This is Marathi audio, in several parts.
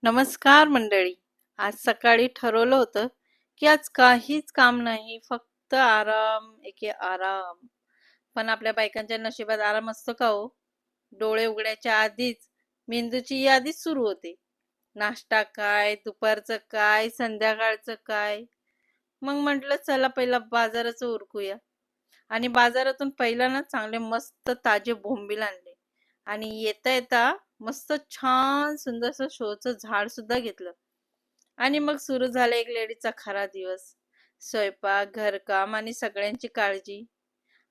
नमस्कार मंडळी. आज सकाळी ठरवलं होतं की आज काहीच काम नाही, फक्त आराम एके आराम. पण आपल्या बायकांच्या नशिबात आराम असतो का हो? डोळे उघडायच्या आधीच मेंदूची यादी सुरू होते. नाश्ता काय, दुपारचं काय, संध्याकाळचं काय. मग म्हटलं चला पहिला बाजाराचं उरकूया. आणि बाजारातून पहिला ना चांगले मस्त ताजे बोंबील आणले. आणि येता येता मस्त छान सुंदरसं शोचं झाड सुद्धा घेतलं. आणि मग सुरू झाला एक लेडीचा खरा दिवस. स्वयंपाक, घरकाम आणि सगळ्यांची काळजी.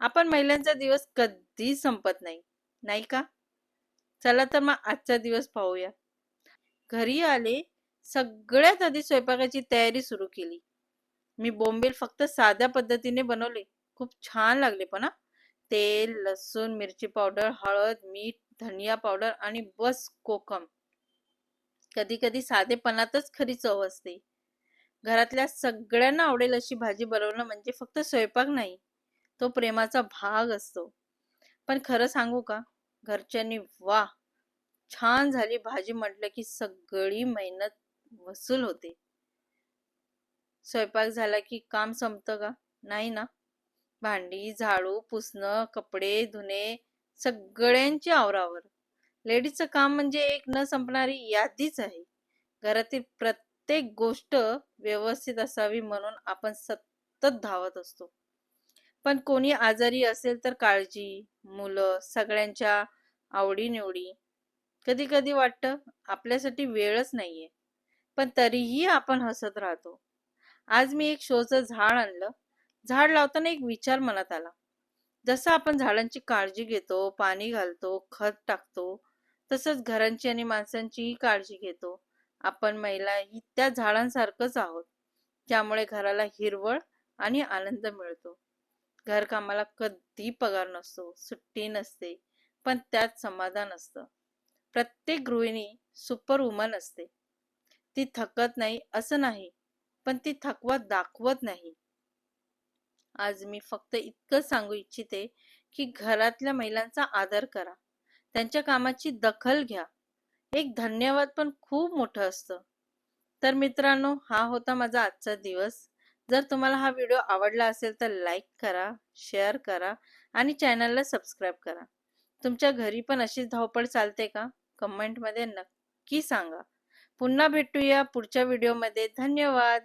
आपण महिलांचा दिवस कधी संपत नाही, नाही का? चला तर मग आजचा दिवस पाहूया. घरी आले, सगळ्यात आधी स्वयंपाकाची तयारी सुरू केली. मी बोंबील फक्त साध्या पद्धतीने बनवले. खूप छान लागले पण हा. तेल, लसूण, मिरची पावडर, हळद, मीठ, धनिया पावडर आणि बस कोकम. कधी कधी साधेपणातच खरी चव असते. घरातल्या सगळ्यांना आवडेल अशी भाजी बनवणं म्हणजे फक्त स्वयंपाक नाही, तो प्रेमाचा भाग असतो. पण खरं सांगू का, घरच्यांनी वा छान झाली भाजी म्हटलं की सगळी मेहनत वसूल होते. स्वयंपाक झाला की काम संपतं का? नाही ना. भांडी, झाडू, पुसणं, कपडे धुणे, सगळ्यांची आवरावर. लेडीजचं काम म्हणजे एक न संपणारी यादीच आहे. घरातील प्रत्येक गोष्ट व्यवस्थित असावी म्हणून आपण सतत धावत असतो. पण कोणी आजारी असेल तर काळजी, मुलं, सगळ्यांच्या आवडीनिवडी. कधी कधी वाटतं आपल्यासाठी वेळच नाहीये, पण तरीही आपण हसत राहतो. आज मी एक शोचं झाड आणलं. झाड लावताना एक विचार मनात आला. जसं आपण झाडांची काळजी घेतो, पाणी घालतो, खत टाकतो, तसंच घरांची आणि माणसांचीही काळजी घेतो. आपण महिलाही त्या झाडांसारखंच आहोत. त्यामुळे घराला हिरवळ आणि आनंद मिळतो. घरकामाला कधी पगार नसतो, सुट्टी नसते, पण त्यात समाधान असतं. प्रत्येक गृहिणी सुपर वुमन असते. ती थकत नाही असं नाही, पण ती थकवा दाखवत नाही. आज मी फक्त इतकं सांगू इच्छिते की घरातल्या महिलांचा आदर करा, त्यांच्या कामाची दखल घ्या. एक धन्यवाद पण खूप मोठं असतं. तर मित्रांनो, हा होता माझा आजचा दिवस. जर तुम्हाला हा व्हिडिओ आवडला असेल तर लाईक करा, शेअर करा आणि चॅनलला सबस्क्राईब करा. तुमच्या घरी पण अशीच धावपळ चालते का? कमेंटमध्ये नक्की सांगा. पुन्हा भेटूया पुढच्या व्हिडिओमध्ये. धन्यवाद.